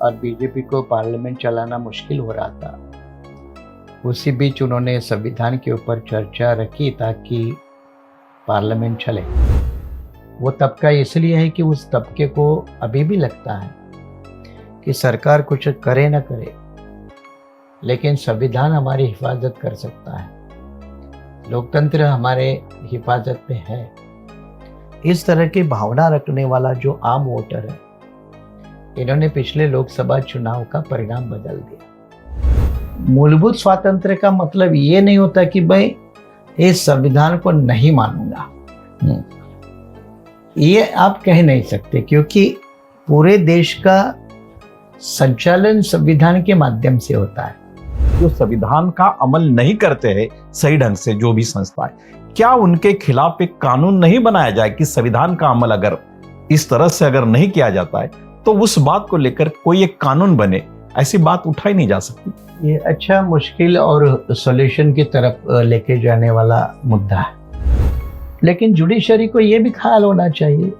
और बीजेपी को पार्लियामेंट चलाना मुश्किल हो रहा था। उसी बीच उन्होंने संविधान के ऊपर चर्चा रखी ताकि पार्लियामेंट चले। वो तबका इसलिए है कि उस तबके को अभी भी लगता है कि सरकार कुछ करे न करे, लेकिन संविधान हमारी हिफाजत कर सकता है, लोकतंत्र हमारे हिफाजत में है। इस तरह की भावना रखने वाला जो आम वोटर है, इन्होंने पिछले लोकसभा चुनाव का परिणाम बदल दिया। मूलभूत स्वातंत्र्य का मतलब ये नहीं होता कि भाई इस संविधान को नहीं मानूंगा, ये आप कह नहीं सकते, क्योंकि पूरे देश का संचालन संविधान के माध्यम से होता है। जो संविधान का अमल नहीं करते हैं सही ढंग से जो भी संस्थाएं, क्या उनके खिलाफ एक कानून नहीं बनाया जाए कि संविधान का अमल अगर इस तरह से अगर नहीं किया जाता है तो उस बात को लेकर कोई एक कानून बने? ऐसी बात उठाई नहीं जा सकती। ये अच्छा, मुश्किल और सॉल्यूशन की तरफ लेके जाने वाला मुद्दा है, लेकिन जुडिशरी को ये भी ख्याल होना चाहिए,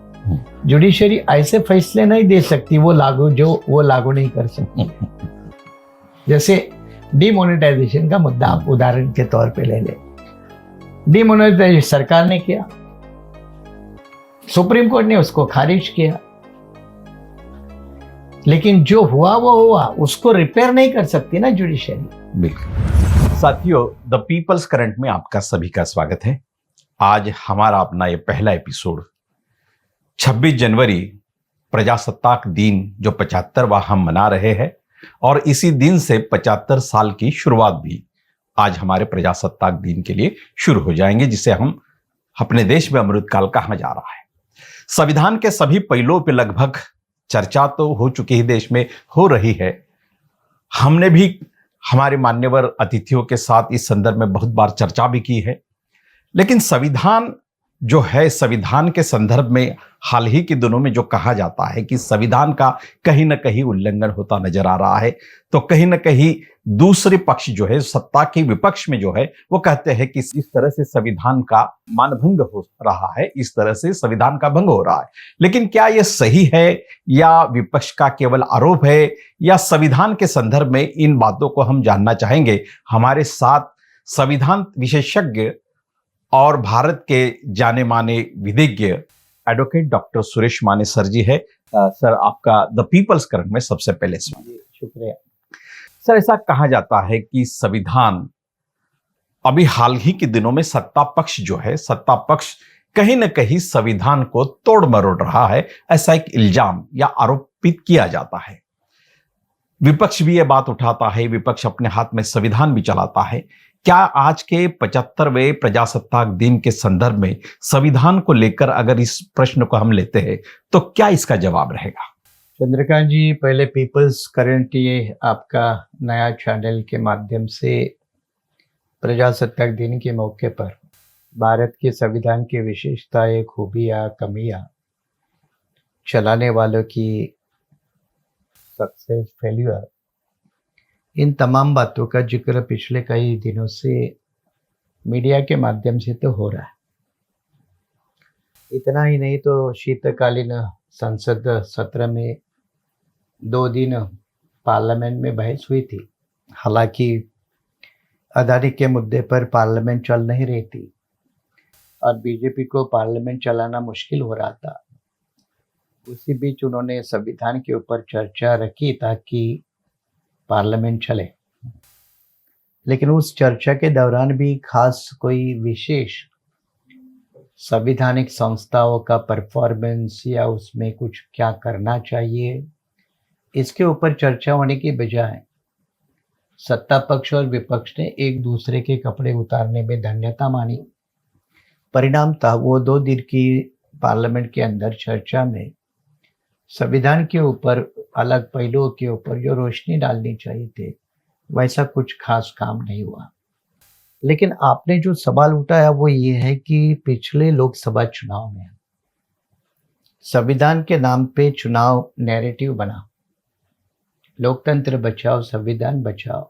जुडिशरी ऐसे फैसले नहीं दे सकती वो लागू नहीं कर सकती। जैसे डिमोनेटाइजेशन का मुद्दा आप उदाहरण के तौर पे ले लें। डिमोनेटाइजेशन सरकार ने किया, सुप्रीम कोर्ट ने उसको खारिज किया, लेकिन जो हुआ वो हुआ, उसको रिपेयर नहीं कर सकती ना जुडिशरी। बिल्कुल। साथियों, द पीपल्स करंट में आपका सभी का स्वागत है। आज हमारा अपना ये पहला एपिसोड 26 जनवरी प्रजासत्ताक दिन जो 75वां हम मना रहे हैं, और इसी दिन से 75 साल की शुरुआत भी आज हमारे प्रजासत्ताक दिन के लिए शुरू हो जाएंगे, जिसे हम अपने देश में अमृतकाल कहा जा रहा है। संविधान के सभी पहलुओं पर लगभग चर्चा तो हो चुकी है, देश में हो रही है। हमने भी हमारे मान्यवर अतिथियों के साथ इस संदर्भ में बहुत बार चर्चा भी की है, लेकिन संविधान जो है, संविधान के संदर्भ में हाल ही के दिनों में जो कहा जाता है कि संविधान का कहीं ना कहीं उल्लंघन होता नजर आ रहा है, तो कहीं ना कहीं दूसरे पक्ष जो है, सत्ता के विपक्ष में जो है, वो कहते हैं कि इस तरह से संविधान का मानभंग हो रहा है, इस तरह से संविधान का भंग हो रहा है। लेकिन क्या यह सही है या विपक्ष का केवल आरोप है, या संविधान के संदर्भ में इन बातों को हम जानना चाहेंगे। हमारे साथ संविधान विशेषज्ञ और भारत के जाने माने विधिज्ञ एडवोकेट डॉक्टर सुरेश माने सर जी है। सर, आपका द पीपल्स करंट में सबसे पहले स्वागत। शुक्रिया सर, ऐसा कहा जाता है कि संविधान अभी हाल ही के दिनों में सत्ता पक्ष जो है, सत्ता पक्ष कहीं ना कहीं संविधान को तोड़ मरोड़ रहा है, ऐसा एक इल्जाम या आरोपित किया जाता है। विपक्ष भी यह बात उठाता है, विपक्ष अपने हाथ में संविधान भी चलाता है। क्या आज के 75वें प्रजासत्ताक दिन के संदर्भ में संविधान को लेकर अगर इस प्रश्न को हम लेते हैं तो क्या इसका जवाब रहेगा? चंद्रकांत जी, पहले पीपल्स करंट ये आपका नया चैनल के माध्यम से प्रजासत्ताक दिन के मौके पर भारत के संविधान की विशेषताएं, खूबियां, कमियां, चलाने वालों की सक्सेस, फेल्यूर, इन तमाम बातों का जिक्र पिछले कई दिनों से मीडिया के माध्यम से तो हो रहा है। इतना ही नहीं तो शीतकालीन संसद सत्र में 2 दिन पार्लियामेंट में बहस हुई थी। हालांकि अदानी के मुद्दे पर पार्लियामेंट चल नहीं रही थी और बीजेपी को पार्लियामेंट चलाना मुश्किल हो रहा था। उसी बीच उन्होंने संविधान के ऊपर चर्चा रखी ताकि पार्लियामेंट चले, लेकिन उस चर्चा के दौरान भी खास कोई विशेष संवैधानिक संस्थाओं का परफॉर्मेंस या उसमें कुछ क्या करना चाहिए, इसके ऊपर चर्चा होने की बजाय सत्ता पक्ष और विपक्ष ने एक दूसरे के कपड़े उतारने में धन्यता मानी। परिणाम था वो 2 दिन की पार्लियामेंट के अंदर चर्चा में संविधान के ऊपर अलग पहलुओं के ऊपर जो रोशनी डालनी चाहिए थे, वैसा कुछ खास काम नहीं हुआ। लेकिन आपने जो सवाल उठाया वो ये है कि पिछले लोकसभा चुनाव में संविधान के नाम पे चुनाव नैरेटिव बना, लोकतंत्र बचाओ संविधान बचाओ।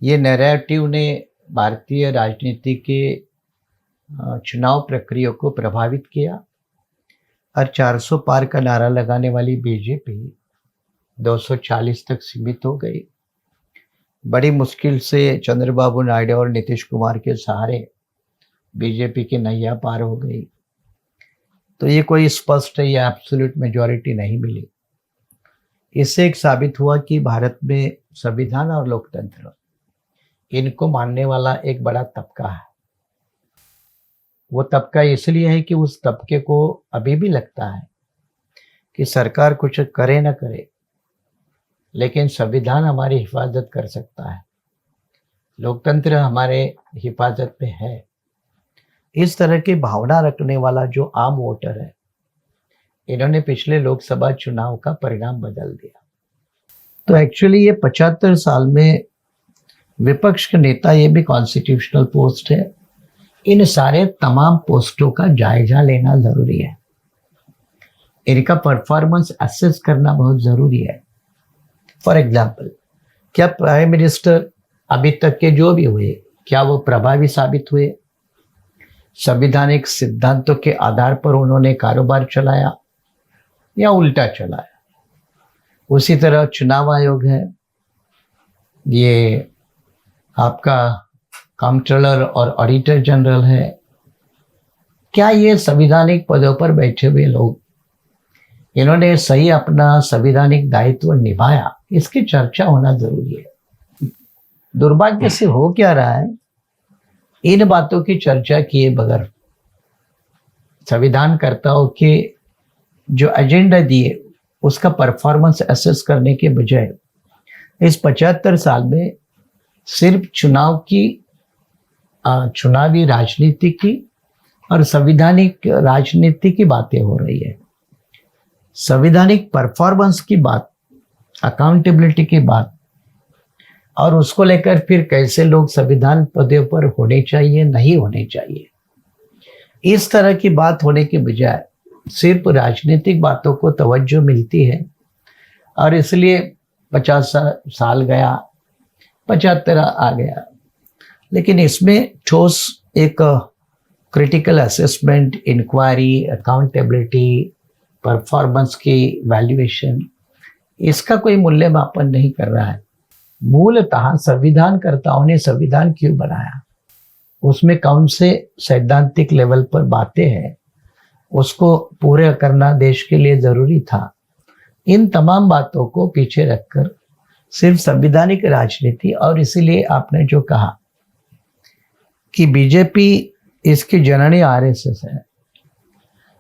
ये नैरेटिव ने भारतीय राजनीति के चुनाव प्रक्रिया को प्रभावित किया और 400 पार का नारा लगाने वाली बीजेपी 240 तक सीमित हो गई। बड़ी मुश्किल से चंद्रबाबू नायडू और नीतीश कुमार के सहारे बीजेपी की नैया पार हो गई। तो ये कोई स्पष्ट या एब्सोल्यूट मेजॉरिटी नहीं मिली। इससे एक साबित हुआ कि भारत में संविधान और लोकतंत्र इनको मानने वाला एक बड़ा तबका है। वो तबका इसलिए है कि उस तबके को अभी भी लगता है कि सरकार कुछ करे ना करे, लेकिन संविधान हमारी हिफाजत कर सकता है, लोकतंत्र हमारे हिफाजत में है। इस तरह की भावना रखने वाला जो आम वोटर है, इन्होंने पिछले लोकसभा चुनाव का परिणाम बदल दिया। तो एक्चुअली ये 75 साल में विपक्ष के नेता, ये भी कॉन्स्टिट्यूशनल पोस्ट है। इन सारे तमाम पोस्टों का जायजा लेना जरूरी है, इनका परफॉर्मेंस असेस करना बहुत जरूरी है। फॉर एग्जाम्पल, क्या प्राइम मिनिस्टर अभी तक के जो भी हुए, क्या वो प्रभावी साबित हुए? संवैधानिक सिद्धांतों के आधार पर उन्होंने कारोबार चलाया या उल्टा चलाया? उसी तरह चुनाव आयोग है, ये आपका कंट्रोलर और ऑडिटर जनरल है, क्या ये संवैधानिक पदों पर बैठे हुए लोग, इन्होंने सही अपना संवैधानिक दायित्व निभाया? इसकी चर्चा होना जरूरी है। दुर्भाग्य से हो क्या रहा है, इन बातों की चर्चा किए बगैर संविधानकर्ताओं के जो एजेंडा दिए उसका परफॉर्मेंस असेस करने के बजाय इस 75 साल में सिर्फ चुनावी राजनीति की और संवैधानिक राजनीति की बातें हो रही है। संवैधानिक परफॉर्मेंस की बात, अकाउंटेबिलिटी की बात, और उसको लेकर फिर कैसे लोग संविधान पदों पर होने चाहिए, नहीं होने चाहिए, इस तरह की बात होने के बजाय सिर्फ राजनीतिक बातों को तवज्जो मिलती है। और इसलिए 50 साल गया, 75 आ गया, लेकिन इसमें ठोस एक critical assessment, inquiry, accountability, performance की वैल्यूएशन, इसका कोई मूल्यमापन नहीं कर रहा है। मूलतः संविधानकर्ताओं ने संविधान क्यों बनाया, उसमें कौन से सैद्धांतिक लेवल पर बातें हैं, उसको पूरे करना देश के लिए जरूरी था। इन तमाम बातों को पीछे रखकर सिर्फ संवैधानिक राजनीति, और इसीलिए आपने जो कहा कि बीजेपी इसकी जननी आरएसएस है,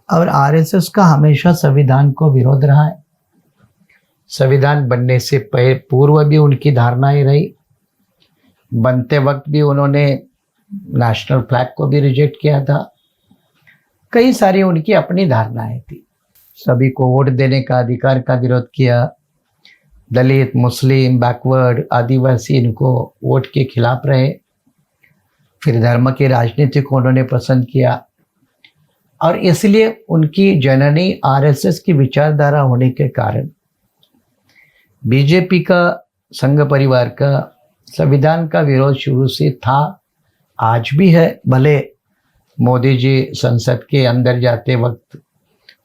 और आरएसएस का हमेशा संविधान को विरोध रहा है। संविधान बनने से पूर्व भी उनकी धारणाएं रही, बनते वक्त भी उन्होंने नेशनल फ्लैग को भी रिजेक्ट किया था। कई सारी उनकी अपनी धारणाएं थी। सभी को वोट देने का अधिकार का विरोध किया, दलित, मुस्लिम, बैकवर्ड, आदिवासी इनको वोट के खिलाफ रहे। फिर धर्म की राजनीति को उन्होंने पसंद किया, और इसलिए उनकी जननी आरएसएस की विचारधारा होने के कारण बीजेपी का, संघ परिवार का संविधान का विरोध शुरू से था, आज भी है। भले मोदी जी संसद के अंदर जाते वक्त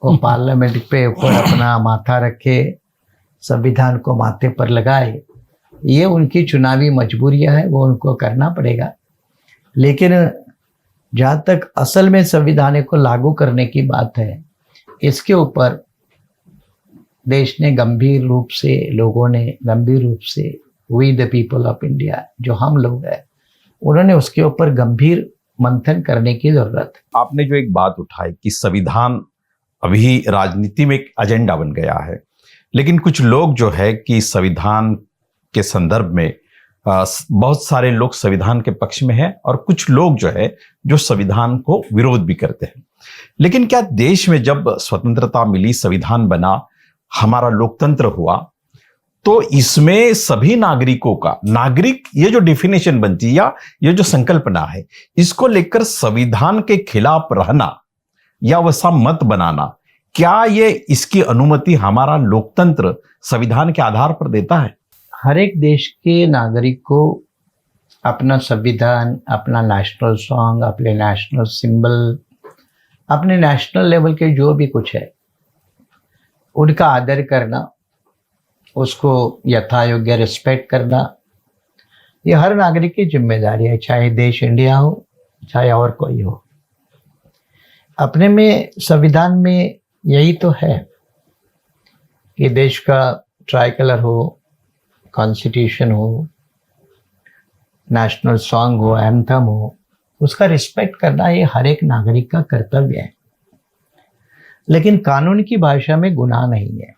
वो पार्लियामेंट पे ऊपर अपना माथा रखे, संविधान को माथे पर लगाए, ये उनकी चुनावी मजबूरियां है, वो उनको करना पड़ेगा। लेकिन जहाँ तक असल में संविधान को लागू करने की बात है, इसके ऊपर देश ने गंभीर रूप से, लोगों ने गंभीर रूप से, we the people of India, जो हम लोग हैं, उन्होंने उसके ऊपर गंभीर मंथन करने की जरूरत है। आपने जो एक बात उठाई कि संविधान अभी राजनीति में एक एजेंडा बन गया है, लेकिन कुछ लोग जो है कि संविधान के संदर्भ में बहुत सारे लोग संविधान के पक्ष में हैं, और कुछ लोग जो है जो संविधान को विरोध भी करते हैं। लेकिन क्या देश में जब स्वतंत्रता मिली, संविधान बना, हमारा लोकतंत्र हुआ, तो इसमें सभी नागरिकों का, नागरिक ये जो डेफिनेशन बनती है या ये जो संकल्पना है, इसको लेकर संविधान के खिलाफ रहना या वैसा मत बनाना, क्या ये इसकी अनुमति हमारा लोकतंत्र संविधान के आधार पर देता है? हर एक देश के नागरिक को अपना संविधान, अपना नेशनल सॉन्ग, अपने नेशनल सिंबल, अपने नेशनल लेवल के जो भी कुछ है, उनका आदर करना उसको यथा योग्य रिस्पेक्ट करना, ये हर नागरिक की जिम्मेदारी है, चाहे देश इंडिया हो चाहे और कोई हो। अपने में संविधान में यही तो है कि देश का ट्राई कलर हो, कॉन्स्टिट्यूशन हो, नेशनल सॉन्ग हो, एंथम हो, उसका रिस्पेक्ट करना ये हर एक नागरिक का कर्तव्य है। लेकिन कानून की भाषा में गुनाह नहीं है,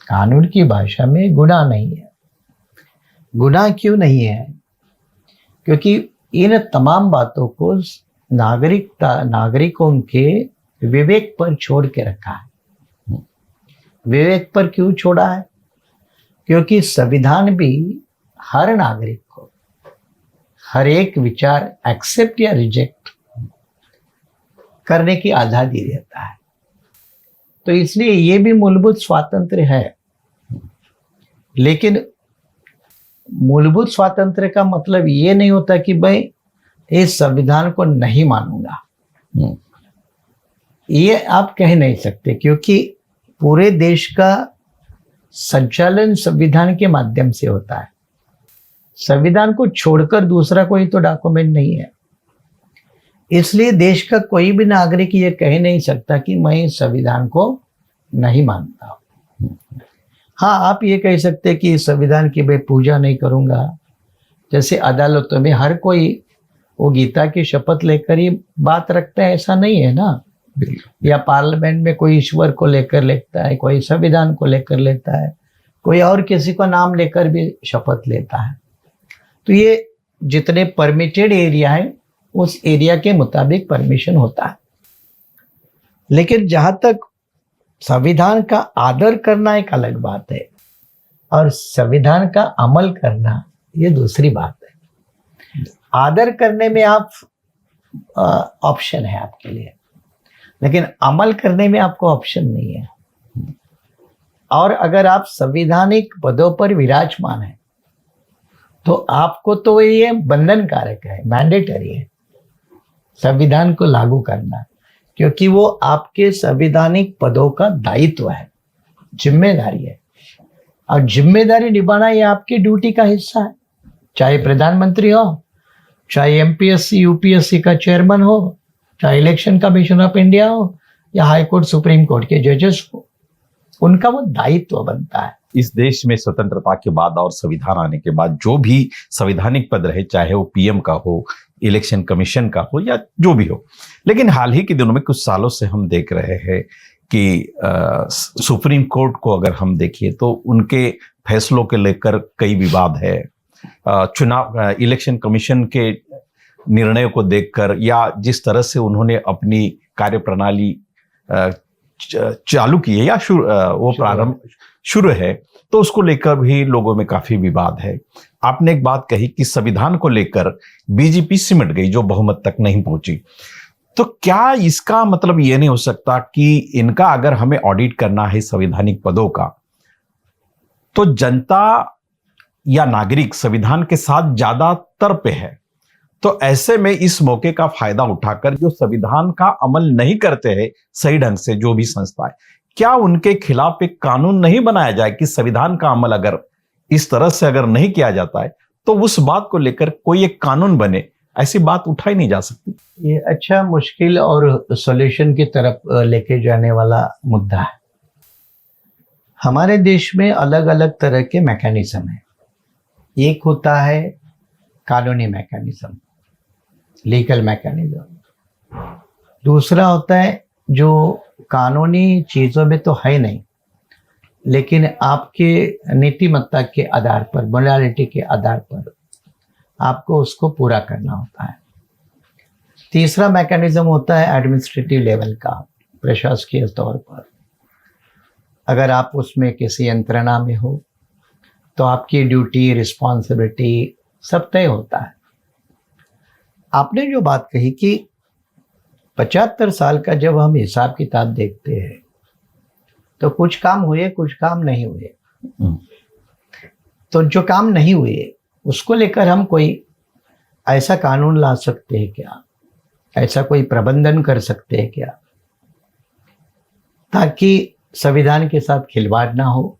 कानून की भाषा में गुनाह नहीं है। गुनाह क्यों नहीं है? क्योंकि इन तमाम बातों को नागरिकों के विवेक पर छोड़ के रखा है। विवेक पर क्यों छोड़ा है? क्योंकि संविधान भी हर नागरिक को हर एक विचार एक्सेप्ट या रिजेक्ट करने की आज़ादी देता है। तो इसलिए ये भी मूलभूत स्वातंत्र्य है। लेकिन मूलभूत स्वातंत्र्य का मतलब ये नहीं होता कि भाई इस संविधान को नहीं मानूंगा, ये आप कह नहीं सकते, क्योंकि पूरे देश का संचालन संविधान के माध्यम से होता है। संविधान को छोड़कर दूसरा कोई तो डॉक्यूमेंट नहीं है। इसलिए देश का कोई भी नागरिक ये कह नहीं सकता कि मैं इस संविधान को नहीं मानता। हाँ, आप ये कह सकते कि इस संविधान की मैं पूजा नहीं करूंगा। जैसे अदालतों में हर कोई वो गीता की शपथ लेकर ही बात रखता है, ऐसा नहीं है ना। या पार्लियामेंट में कोई ईश्वर को लेकर लेता है, कोई संविधान को लेकर लेता है, कोई और किसी का नाम लेकर भी शपथ लेता है। तो ये जितने परमिटेड एरिया है उस एरिया के मुताबिक परमिशन होता है। लेकिन जहां तक संविधान का आदर करना एक अलग बात है और संविधान का अमल करना ये दूसरी बात है। आदर करने में आप ऑप्शन है आपके लिए, लेकिन अमल करने में आपको ऑप्शन नहीं है। और अगर आप संवैधानिक पदों पर विराजमान हैं तो आपको तो ये बंधन कारक है, मैंडेटरी है संविधान को लागू करना, क्योंकि वो आपके संवैधानिक पदों का दायित्व है, जिम्मेदारी है। और जिम्मेदारी निभाना ये आपकी ड्यूटी का हिस्सा है। चाहे प्रधानमंत्री हो, चाहे एमपीएससी यूपीएससी का चेयरमैन हो, चाहे इलेक्शन कमीशन ऑफ इंडिया हो या हाई कोर्ट सुप्रीम कोर्ट के जजेस हो, उनका वो दायित्व बनता है। इस देश में स्वतंत्रता के बाद और संविधान आने के बाद जो भी संवैधानिक पद रहे, चाहे वो पीएम का हो, इलेक्शन कमीशन का हो या जो भी हो, लेकिन हाल ही के दिनों में कुछ सालों से हम देख रहे हैं कि सुप्रीम कोर्ट को अगर हम देखिए तो उनके फैसलों के लेकर कई विवाद है। इलेक्शन कमीशन के निर्णयों को देखकर या जिस तरह से उन्होंने अपनी कार्यप्रणाली चालू की है या वो प्रारंभ शुरू है, तो उसको लेकर भी लोगों में काफी विवाद है। आपने एक बात कही कि संविधान को लेकर बीजेपी सिमट गई, जो बहुमत तक नहीं पहुंची। तो क्या इसका मतलब ये नहीं हो सकता कि इनका अगर हमें ऑडिट करना है संवैधानिक पदों का, तो जनता या नागरिक संविधान के साथ ज्यादातर पे है, तो ऐसे में इस मौके का फायदा उठाकर जो संविधान का अमल नहीं करते हैं सही ढंग से जो भी संस्था है, क्या उनके खिलाफ एक कानून नहीं बनाया जाए कि संविधान का अमल अगर इस तरह से अगर नहीं किया जाता है तो उस बात को लेकर कोई एक कानून बने, ऐसी बात उठाई नहीं जा सकती? ये अच्छा, मुश्किल और सॉल्यूशन की तरफ लेके जाने वाला मुद्दा है। हमारे देश में अलग अलग तरह के मैकेनिज्म है। एक होता है कानूनी मैकेनिज्म, लीगल मैकेनिज्म। दूसरा होता है जो कानूनी चीज़ों में तो है नहीं, लेकिन आपके नीतिमत्ता के आधार पर, मोरालिटी के आधार पर आपको उसको पूरा करना होता है। तीसरा मैकेनिज्म होता है एडमिनिस्ट्रेटिव लेवल का, प्रशासकीय तौर पर। अगर आप उसमें किसी यंत्रणा में हो तो आपकी ड्यूटी, रिस्पॉन्सिबिलिटी सब तय होता है। आपने जो बात कही कि 75 साल का जब हम हिसाब किताब देखते हैं तो कुछ काम हुए, कुछ काम नहीं हुए। तो जो काम नहीं हुए उसको लेकर हम कोई ऐसा कानून ला सकते हैं क्या, ऐसा कोई प्रबंधन कर सकते हैं क्या, ताकि संविधान के साथ खिलवाड़ ना हो,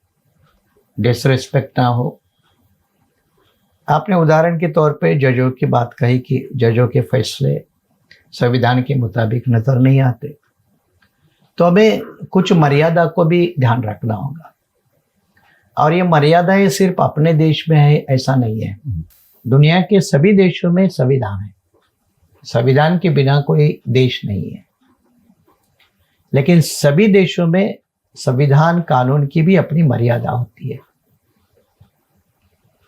डिसरिस्पेक्ट ना हो। आपने उदाहरण के तौर पे जजों की बात कही कि जजों के फैसले संविधान के मुताबिक नजर नहीं आते, तो हमें कुछ मर्यादा को भी ध्यान रखना होगा। और ये मर्यादाएं सिर्फ अपने देश में है ऐसा नहीं है, दुनिया के सभी देशों में संविधान है। संविधान के बिना कोई देश नहीं है, लेकिन सभी देशों में संविधान कानून की भी अपनी मर्यादा होती है।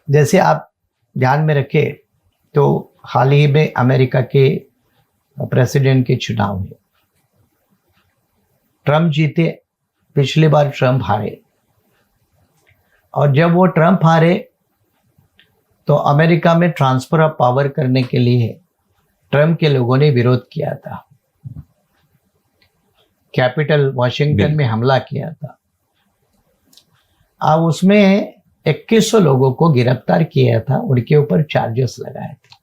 जैसे आप ध्यान में रखें तो हाल ही में अमेरिका के प्रेसिडेंट के चुनाव हुए, ट्रम्प जीते, पिछली बार ट्रम्प हारे। और जब वो ट्रम्प हारे तो अमेरिका में ट्रांसफर ऑफ पावर करने के लिए ट्रम्प के लोगों ने विरोध किया था, कैपिटल वॉशिंगटन में हमला किया था। अब उसमें 2100 लोगों को गिरफ्तार किया था, उनके ऊपर चार्जेस लगाए थे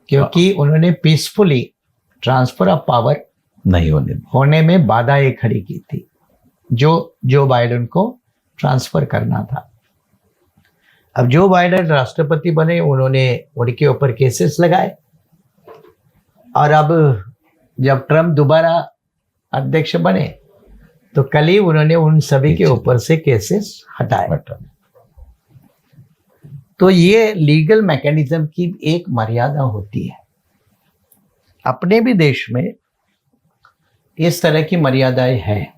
क्योंकि उन्होंने पीसफुली ट्रांसफर ऑफ पावर नहीं होने में बाधाएं खड़ी की थी, जो बाइडेन को ट्रांसफर करना था। अब जो बाइडेन राष्ट्रपति बने, उन्होंने उनके ऊपर केसेस लगाए, और अब जब ट्रम्प दोबारा अध्यक्ष बने तो कल ही उन्होंने उन सभी के ऊपर से केसेस हटाए। तो ये लीगल मैकेनिज्म की एक मर्यादा होती है। अपने भी देश में इस तरह की मर्यादाएं हैं।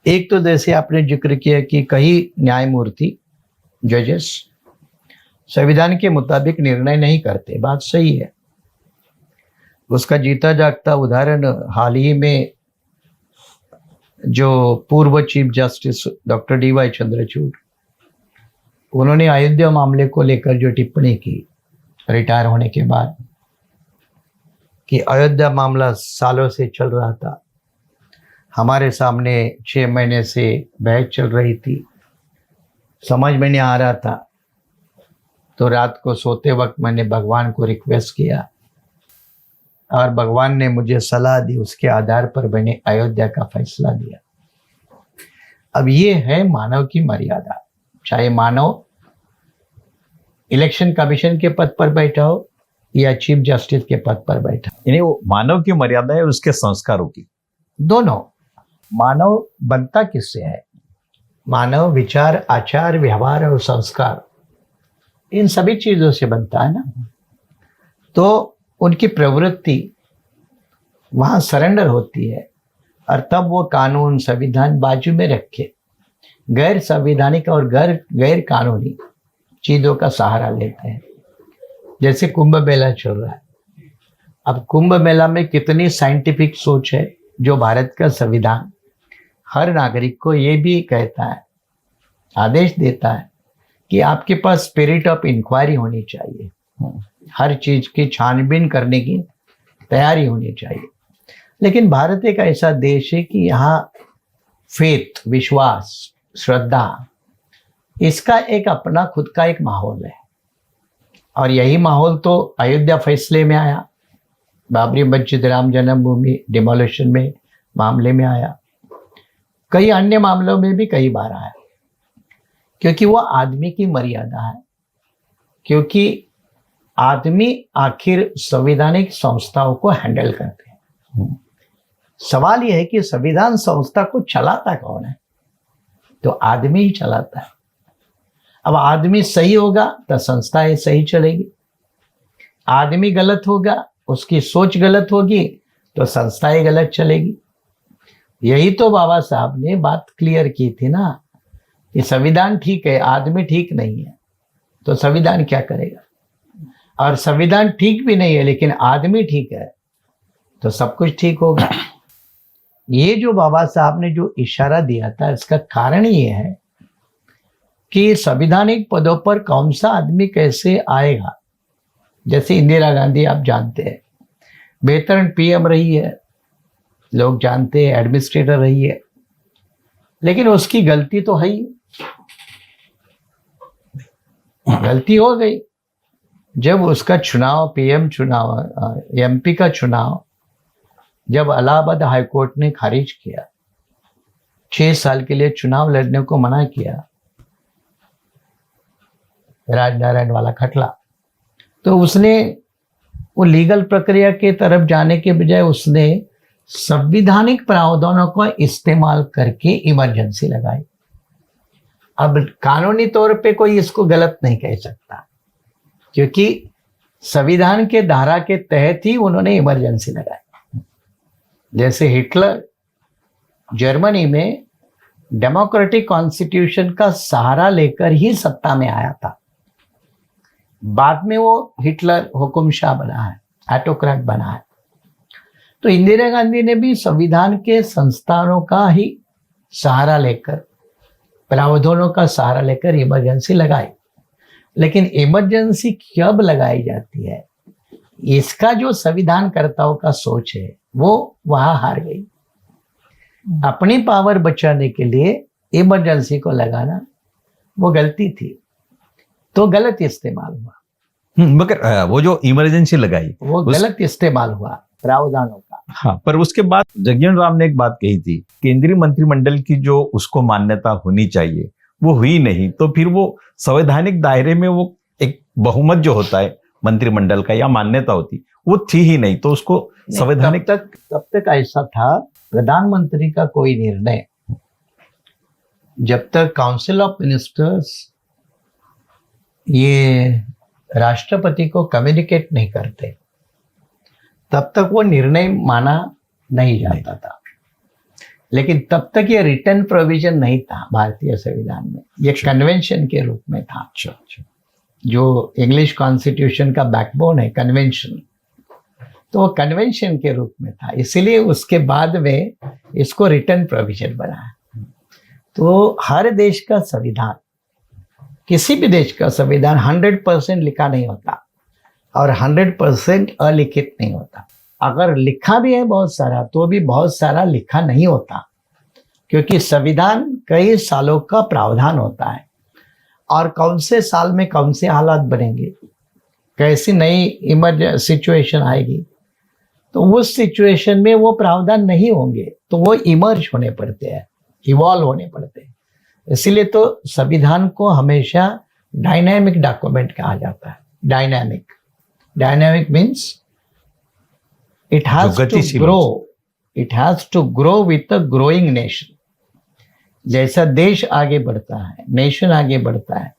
एक तो जैसे आपने जिक्र किया कि कई न्यायमूर्ति जजेस संविधान के मुताबिक निर्णय नहीं करते, बात सही है। उसका जीता जागता उदाहरण हाल ही में जो पूर्व chief justice doctor DY Chandrachud, उन्होंने अयोध्या मामले को लेकर जो टिप्पणी की रिटायर होने के बाद कि अयोध्या मामला सालों से चल रहा था, हमारे सामने 6 महीने से बहस चल रही थी, समझ में नहीं आ रहा था, तो रात को सोते वक्त मैंने भगवान को रिक्वेस्ट किया और भगवान ने मुझे सलाह दी, उसके आधार पर मैंने अयोध्या का फैसला दिया। अब ये है मानव की मर्यादा, चाहे मानव इलेक्शन कमीशन के पद पर बैठा हो या चीफ जस्टिस के पद पर बैठा हो। यानी वो मानव की मर्यादा है, उसके संस्कारों की, दोनों। मानव बनता किससे है? मानव विचार, आचार, व्यवहार और संस्कार, इन सभी चीजों से बनता है ना। तो उनकी प्रवृत्ति वहां सरेंडर होती है, और तब वो कानून संविधान बाजू में रखे गैर संवैधानिक और गैर कानूनी चीजों का सहारा लेते हैं। जैसे कुंभ मेला चल रहा है, अब कुंभ मेला में कितनी साइंटिफिक सोच है, जो भारत का संविधान हर नागरिक को ये भी कहता है, आदेश देता है कि आपके पास स्पिरिट ऑफ इंक्वायरी होनी चाहिए, हर चीज की छानबीन करने की तैयारी होनी चाहिए। लेकिन भारत एक ऐसा देश है कि यहाँ फेथ, विश्वास, श्रद्धा, इसका एक अपना खुद का एक माहौल है। और यही माहौल तो अयोध्या फैसले में आया, बाबरी मस्जिद, राम जन्मभूमि डिमोलिशन में मामले में आया, कई अन्य मामलों में भी कई बार आया, क्योंकि वो आदमी की मर्यादा है। क्योंकि आदमी आखिर संवैधानिक संस्थाओं को हैंडल करते हैं। सवाल यह है कि संविधान संस्था को चलाता कौन है? तो आदमी ही चलाता है। अब आदमी सही होगा तो संस्थाएं सही चलेगी, आदमी गलत होगा, उसकी सोच गलत होगी तो संस्थाएं गलत चलेगी। यही तो बाबा साहब ने बात क्लियर की थी ना, कि संविधान ठीक है, आदमी ठीक नहीं है, तो संविधान क्या करेगा? और संविधान ठीक भी नहीं है लेकिन आदमी ठीक है, तो सब कुछ ठीक होगा। ये जो बाबा साहब ने जो इशारा दिया था, इसका कारण ये है कि संवैधानिक पदों पर कौन सा आदमी कैसे आएगा। जैसे इंदिरा गांधी आप जानते हैं, बेहतर PM रही है, लोग जानते हैं, एडमिनिस्ट्रेटर रही है, लेकिन उसकी गलती तो है ही, गलती हो गई। जब उसका चुनाव, PM चुनाव, MP का चुनाव जब इलाहाबाद हाईकोर्ट ने खारिज किया, 6 साल के लिए चुनाव लड़ने को मना किया, राजनारायण वाला खटला, तो उसने वो लीगल प्रक्रिया के तरफ जाने के बजाय उसने संविधानिक प्रावधानों का इस्तेमाल करके इमरजेंसी लगाई। अब कानूनी तौर पे कोई इसको गलत नहीं कह सकता, क्योंकि संविधान के धारा के तहत ही उन्होंने इमरजेंसी लगाई। जैसे हिटलर जर्मनी में डेमोक्रेटिक कॉन्स्टिट्यूशन का सहारा लेकर ही सत्ता में आया था। बाद में वो हिटलर हुकुमशाह बना है, ऑटोक्रेट बना है। तो इंदिरा गांधी ने भी संविधान के संस्थानों का ही सहारा लेकर, प्रावधानों का सहारा लेकर इमरजेंसी लगाई। लेकिन इमरजेंसी कब लगाई जाती है, इसका जो संविधानकर्ताओं का सोच है वो वहां हार गई। अपनी पावर बचाने के लिए इमरजेंसी को लगाना वो गलती थी, तो गलत इस्तेमाल हुआ। मगर वो जो इमरजेंसी लगाई वो गलत इस्तेमाल हुआ प्रावधानों का। हाँ, पर उसके बाद जगजीवन राम ने एक बात कही थी, केंद्रीय मंत्रिमंडल की जो उसको मान्यता होनी चाहिए वो हुई नहीं, तो फिर वो संवैधानिक दायरे में वो एक बहुमत जो होता है मंत्रिमंडल का या मान्यता होती वो थी ही नहीं, तो उसको संवैधानिक तब तक ऐसा था, प्रधानमंत्री का कोई निर्णय जब तक काउंसिल ऑफ मिनिस्टर्स ये राष्ट्रपति को कम्युनिकेट नहीं करते तब तक वो निर्णय माना नहीं जाता था। लेकिन तब तक ये रिटर्न प्रोविजन नहीं था भारतीय संविधान में, ये कन्वेंशन के रूप में था। जो इंग्लिश कॉन्स्टिट्यूशन का बैकबोन है कन्वेंशन, तो वो कन्वेंशन के रूप में था, इसीलिए उसके बाद में इसको रिटर्न प्रोविजन बनाया। तो हर देश का संविधान, किसी भी देश का संविधान 100% लिखा नहीं होता और 100% अलिखित नहीं होता। अगर लिखा भी है बहुत सारा, तो भी बहुत सारा लिखा नहीं होता, क्योंकि संविधान कई सालों का प्रावधान होता है और कौन से साल में कौन से हालात बनेंगे, कैसी नई सिचुएशन आएगी, तो उस सिचुएशन में वो प्रावधान नहीं होंगे, तो वो इमर्ज होने पड़ते हैं, इवॉल्व होने पड़ते हैं। इसीलिए तो संविधान को हमेशा डायनामिक डॉक्यूमेंट कहा जाता है। Dynamic means it has to grow with a growing nation. जैसा देश आगे बढ़ता है, नेशन आगे बढ़ता है,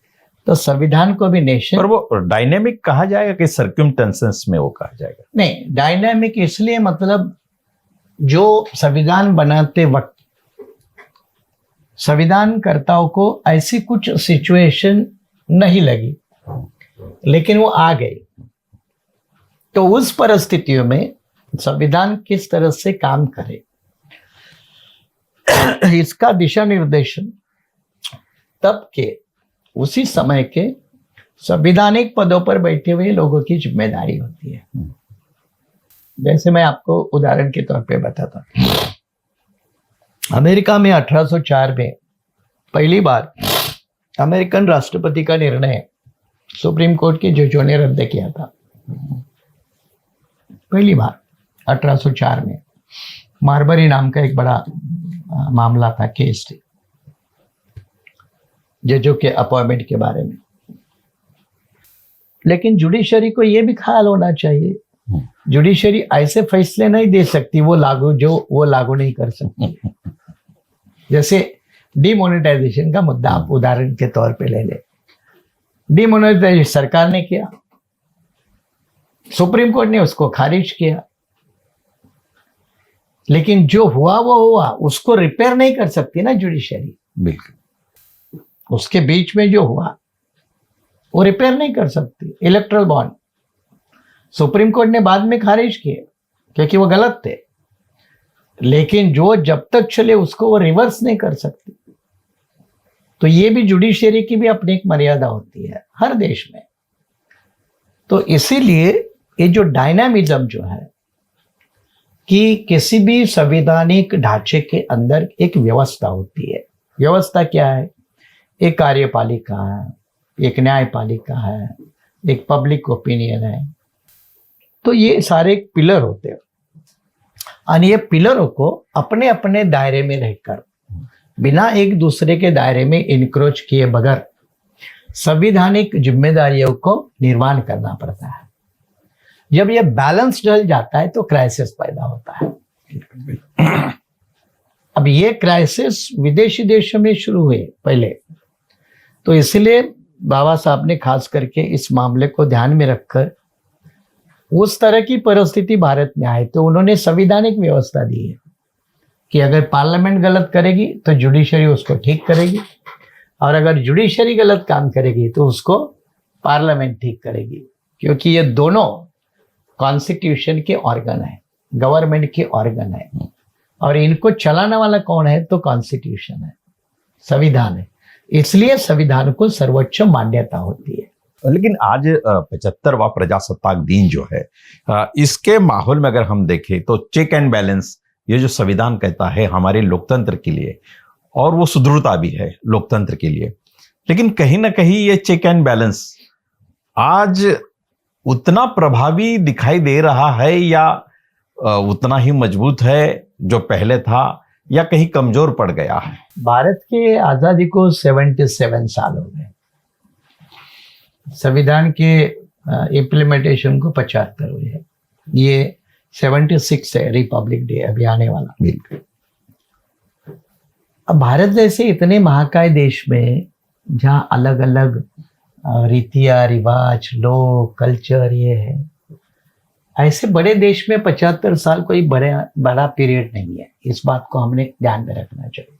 तो संविधान को भी नेशन। पर वो डायनेमिक कहा जाएगा कि सर्कमस्टेंसेस में वो कहा जाएगा? नहीं, डायनामिक इसलिए मतलब जो संविधान बनाते वक्त संविधानकर्ताओं को ऐसी कुछ सिचुएशन नहीं लगी, लेकिन वो आ गई, तो उस परिस्थितियों में संविधान किस तरह से काम करे, इसका दिशा निर्देशन तब के उसी समय के संवैधानिक पदों पर बैठे हुए लोगों की जिम्मेदारी होती है। जैसे मैं आपको उदाहरण के तौर पे बताता हूं, अमेरिका में 1804 में पहली बार अमेरिकन राष्ट्रपति का निर्णय सुप्रीम कोर्ट के जजों ने रद्द किया था। पहली बार 1804 में मार्बरी नाम का एक बड़ा मामला था, केस थी जजों के अपॉइंटमेंट के बारे में। लेकिन जुडिशरी को यह भी ख्याल होना चाहिए, जुडिशरी ऐसे फैसले नहीं दे सकती वो लागू नहीं कर सकती। जैसे डिमोनेटाइजेशन का मुद्दा आप उदाहरण के तौर पे ले ले, डिमोनेटाइजेशन सरकार ने किया, सुप्रीम कोर्ट ने उसको खारिज किया, लेकिन जो हुआ वो हुआ, उसको रिपेयर नहीं कर सकती ना जुडिशरी। बिल्कुल, उसके बीच में जो हुआ वो रिपेयर नहीं कर सकती। इलेक्ट्रल बॉन्ड सुप्रीम कोर्ट ने बाद में खारिज किए क्योंकि वो गलत थे, लेकिन जो जब तक चले उसको वो रिवर्स नहीं कर सकती। तो ये भी जुडिशरी की भी अपनी एक मर्यादा होती है हर देश में। तो इसीलिए ये जो डायनामिज्म जो है कि किसी भी संवैधानिक ढांचे के अंदर एक व्यवस्था होती है। व्यवस्था क्या है? एक कार्यपालिका है, एक न्यायपालिका है, एक पब्लिक ओपिनियन है। तो ये सारे पिलर होते हैं। और ये पिलरों को अपने अपने दायरे में रहकर बिना एक दूसरे के दायरे में इनक्रोच किए बगैर संवैधानिक जिम्मेदारियों को निर्वहन करना पड़ता है। जब ये बैलेंस ढल जाता है तो क्राइसिस पैदा होता है। अब ये क्राइसिस विदेशी देशों में शुरू हुए पहले, तो इसलिए बाबा साहब ने खास करके इस मामले को ध्यान में रखकर उस तरह की परिस्थिति भारत में आए तो उन्होंने संवैधानिक व्यवस्था दी है कि अगर पार्लियामेंट गलत करेगी तो जुडिशरी उसको ठीक करेगी, और अगर जुडिशरी गलत काम करेगी तो उसको पार्लियामेंट ठीक करेगी, क्योंकि ये दोनों कॉन्स्टिट्यूशन के ऑर्गन है, गवर्नमेंट के ऑर्गन है, और इनको चलाने वाला कौन है तो कॉन्स्टिट्यूशन है, संविधान है। इसलिए संविधान को सर्वोच्च मान्यता होती है। लेकिन आज 75वां प्रजासत्ताक दिन जो है, इसके माहौल में अगर हम देखें तो चेक एंड बैलेंस, ये जो संविधान कहता है हमारे लोकतंत्र के लिए, और वो सुदृढ़ता भी है लोकतंत्र के लिए, लेकिन कहीं ना कहीं ये चेक एंड बैलेंस आज उतना प्रभावी दिखाई दे रहा है या उतना ही मजबूत है जो पहले था, या कहीं कमजोर पड़ गया है? भारत के आजादी को 77 साल हो गए, संविधान के इम्प्लीमेंटेशन को 75 हुए हैं, ये 76 है रिपब्लिक डे अभी आने वाला। बिल्कुल। अब भारत जैसे इतने महाकाय देश में जहाँ अलग अलग रीतियां रिवाज लोग कल्चर ये है, ऐसे बड़े देश में 75 साल कोई बड़ा पीरियड नहीं है। इस बात को हमने ध्यान में रखना चाहिए,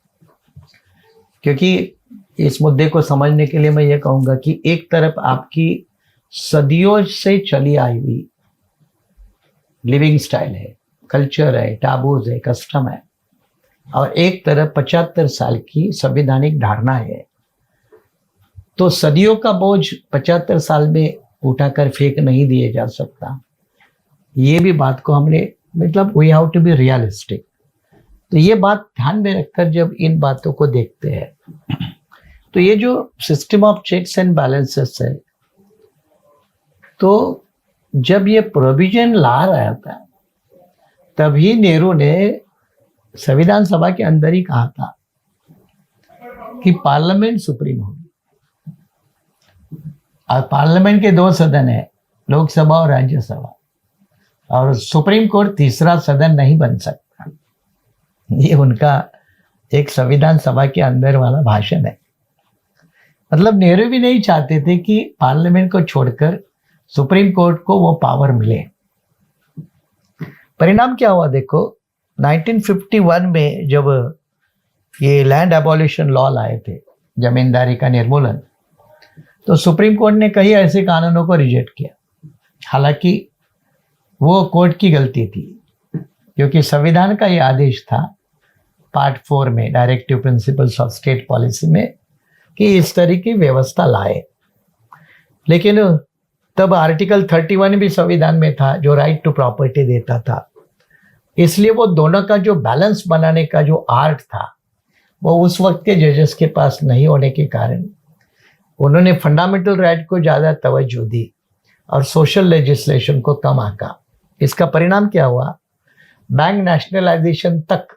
क्योंकि इस मुद्दे को समझने के लिए मैं ये कहूँगा कि एक तरफ आपकी सदियों से चली आई हुई लिविंग स्टाइल है, कल्चर है, टाबूज है, कस्टम है, और एक तरफ 75 साल की संवैधानिक धारणा है। तो सदियों का बोझ 75 साल में उठाकर फेंक नहीं दिया जा सकता। ये भी बात को हमने मतलब we have to be realistic. तो ये बात ध्यान में रखकर जब इन बातों को देखते हैं तो ये जो system of checks and balances है, तो जब ये प्रोविजन ला रहा था तभी नेहरू ने संविधान सभा के अंदर ही कहा था कि पार्लियामेंट सुप्रीम होगी, और पार्लियामेंट के 2 सदन है, लोकसभा और राज्यसभा, और सुप्रीम कोर्ट तीसरा सदन नहीं बन सकता। ये उनका एक संविधान सभा के अंदर वाला भाषण है। मतलब नेहरू भी नहीं चाहते थे कि पार्लियामेंट को छोड़कर सुप्रीम कोर्ट को वो पावर मिले। परिणाम क्या हुआ देखो, 1951 में जब ये लैंड एबॉलिशन लॉ लाए थे, जमींदारी का निर्मूलन, तो सुप्रीम कोर्ट ने कई ऐसे कानूनों को रिजेक्ट किया। हालांकि वो कोर्ट की गलती थी, क्योंकि संविधान का ये आदेश था पार्ट 4 में directive principles of state policy में कि इस तरह की व्यवस्था लाए। लेकिन तब आर्टिकल 31 भी संविधान में था जो राइट टू प्रॉपर्टी देता था। इसलिए वो दोनों का जो बैलेंस बनाने का जो आर्ट था वो उस वक्त के जजेस के पास नहीं होने के कारण उन्होंने फंडामेंटल राइट को ज़्यादा तवज्जो दी और सोशल लेजिस्लेशन को कम आंका। इसका परिणाम क्या हुआ, बैंक नेशनलाइजेशन तक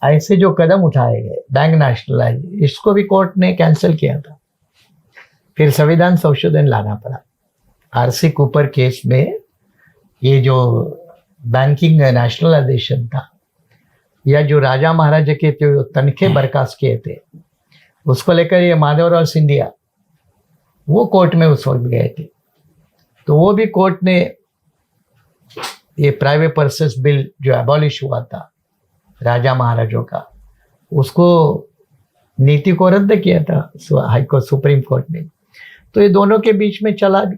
ऐसे जो कदम उठाए गए, बैंक नेशनलाइजेशन, इसको भी कोर्ट ने कैंसिल किया था। फिर संविधान संशोधन लाना पड़ा। आरसी कूपर केस में ये जो बैंकिंग नेशनलाइजेशन था, या जो राजा महाराजा के जो तनखे बर्खास्त किए थे, उसको लेकर ये माधवराव सिंधिया वो कोर्ट में उस वक्त गए थे। तो वो भी कोर्ट ने ये प्राइवेट पर्सेस बिल जो एबॉलिश हुआ था राजा महाराजों का, उसको नीति को रद्द किया था हाईकोर्ट सुप्रीम कोर्ट ने। तो ये दोनों के बीच में चला भी।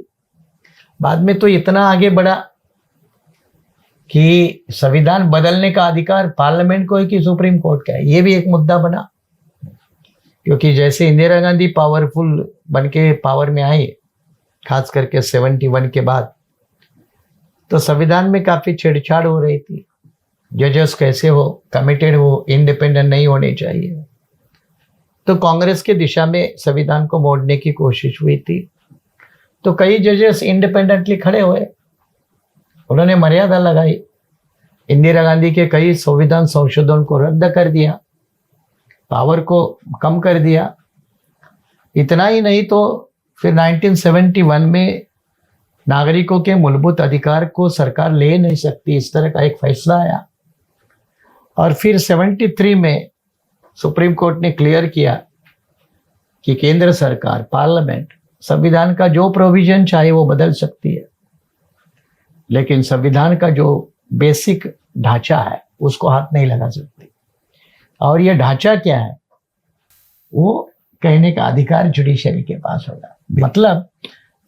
बाद में तो इतना आगे बढ़ा कि संविधान बदलने का अधिकार पार्लियामेंट को है कि सुप्रीम कोर्ट का है, ये भी एक मुद्दा बना। क्योंकि जैसे इंदिरा गांधी पावरफुल बनके पावर में आई, खास करके 71 के बाद, तो संविधान में काफी छेड़छाड़ हो रही थी। जजेस कैसे हो, कमिटेड हो, इंडिपेंडेंट नहीं होने चाहिए। तो कांग्रेस के दिशा में संविधान को मोड़ने की कोशिश हुई थी। तो कई जजेस इंडिपेंडेंटली खड़े हुए, उन्होंने मर्यादा लगाई इंदिरा गांधी के कई संविधान संशोधन को रद्द कर दिया, पावर को कम कर दिया। इतना ही नहीं तो फिर 1971 में नागरिकों के मूलभूत अधिकार को सरकार ले नहीं सकती, इस तरह का एक फैसला आया। और फिर 73 में सुप्रीम कोर्ट ने क्लियर किया कि केंद्र सरकार, पार्लियामेंट संविधान का जो प्रोविजन चाहे वो बदल सकती है, लेकिन संविधान का जो बेसिक ढांचा है उसको हाथ नहीं लगा सकती। और ये ढांचा क्या है, वो कहने का अधिकार जुडिशरी के पास होगा। मतलब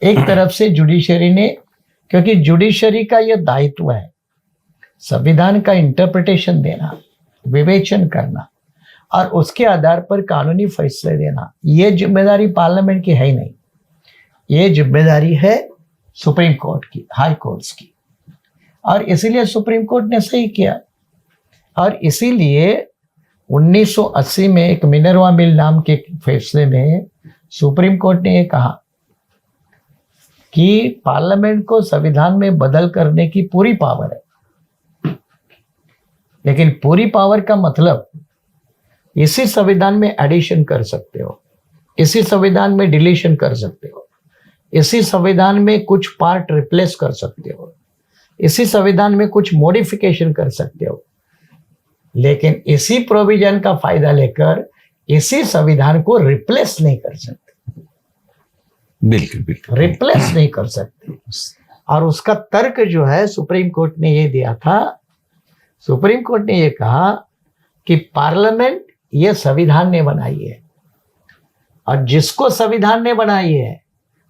एक तरफ से जुडिशरी ने, क्योंकि जुडिशरी का यह दायित्व है संविधान का इंटरप्रिटेशन देना, विवेचन करना और उसके आधार पर कानूनी फैसले देना, ये जिम्मेदारी पार्लियामेंट की है ही नहीं, ये जिम्मेदारी है सुप्रीम कोर्ट की, हाई कोर्ट्स की। और इसीलिए सुप्रीम कोर्ट ने सही किया। और इसीलिए 1980 में एक मिनर्वा मिल नाम के फैसले में सुप्रीम कोर्ट ने ये कहा कि पार्लियामेंट को संविधान में बदल करने की पूरी पावर है, लेकिन पूरी पावर का मतलब इसी संविधान में एडिशन कर सकते हो, इसी संविधान में डिलीशन कर सकते हो, इसी संविधान में कुछ पार्ट रिप्लेस कर सकते हो, इसी संविधान में कुछ मॉडिफिकेशन कर सकते हो, लेकिन इसी प्रोविजन का फायदा लेकर इसी संविधान को रिप्लेस नहीं कर सकते। बिल्कुल बिल्कुल रिप्लेस नहीं कर सकते। और उसका तर्क जो है सुप्रीम कोर्ट ने ये दिया था, सुप्रीम कोर्ट ने ये कहा कि पार्लियामेंट ये संविधान ने बनाई है और जिसको संविधान ने बनाई है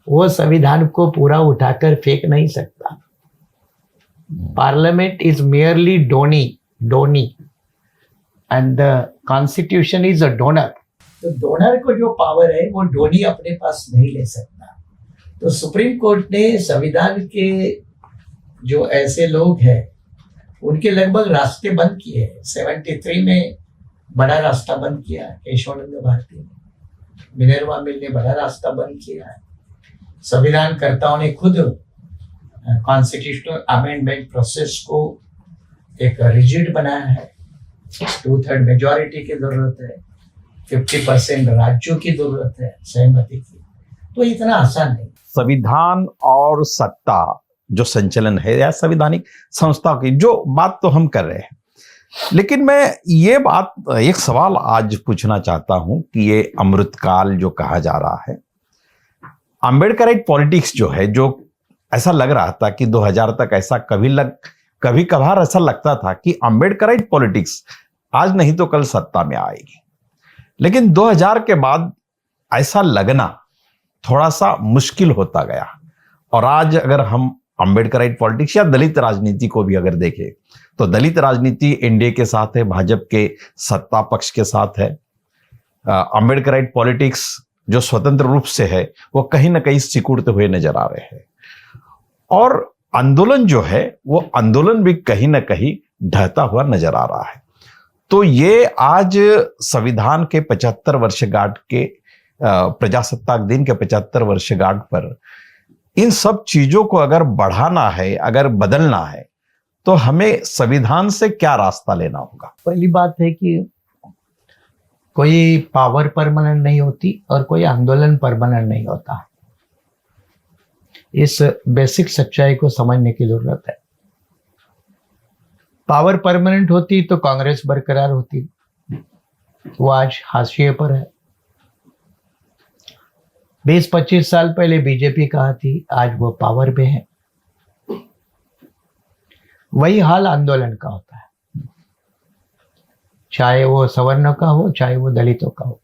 वो संविधान को पूरा उठाकर फेंक नहीं सकता। Parliament is merely donee and the constitution is a donor. तो डोनर को जो पावर है वो डोनी अपने पास नहीं ले सकता। तो सुप्रीम कोर्ट ने संविधान के जो ऐसे लोग हैं उनके लगभग रास्ते बंद किए हैं। 73 में बड़ा रास्ता बंद किया केशवानंद भारती ने, मिनर्वा मिल ने बड़ा रास्ता बंद किया है। संविधान कर्ताओं ने खुद कॉन्स्टिट्यूशनल अमेंडमेंट प्रोसेस को एक रिजिड बनाया है। 2/3 मेजॉरिटी की जरूरत है, 50% राज्यों की जरूरत है सहमति की। तो इतना आसान नहीं। संविधान और सत्ता जो संचलन है या संवैधानिक संस्थाओं की जो बात तो हम कर रहे हैं, लेकिन मैं ये बात, एक सवाल आज पूछना चाहता हूं कि ये अमृतकाल जो कहा जा रहा है, अम्बेडकराइट पॉलिटिक्स जो है, जो ऐसा लग रहा था कि 2000 तक ऐसा कभी कभार ऐसा लगता था कि अम्बेडकराइट पॉलिटिक्स आज नहीं तो कल सत्ता में आएगी, लेकिन 2000 के बाद ऐसा लगना थोड़ा सा मुश्किल होता गया। और आज अगर हम अम्बेडकराइट पॉलिटिक्स या दलित राजनीति को भी अगर देखें तो दलित राजनीति एनडीए के साथ है, भाजपा के सत्ता पक्ष के साथ है। अम्बेडकराइट पॉलिटिक्स जो स्वतंत्र रूप से है वो कहीं ना कहीं सिकुड़ते हुए नजर आ रहे हैं, और आंदोलन जो है वो आंदोलन भी कहीं ना कहीं ढहता हुआ नजर आ रहा है। तो ये आज संविधान के 75 वर्षगांठ के प्रजासत्ताक दिन के 75 वर्षगांठ पर इन सब चीजों को अगर बढ़ाना है, अगर बदलना है, तो हमें संविधान से क्या रास्ता लेना होगा? पहली बात है कि कोई पावर परमानेंट नहीं होती और कोई आंदोलन परमानेंट नहीं होता। इस बेसिक सच्चाई को समझने की जरूरत है। पावर परमानेंट होती तो कांग्रेस बरकरार होती, वो आज हाशिए पर है। 20-25 साल पहले बीजेपी कहाँ थी, आज वो पावर पे है। वही हाल आंदोलन का होता है, चाहे वो सवर्णों का हो, चाहे वो दलितों का हो।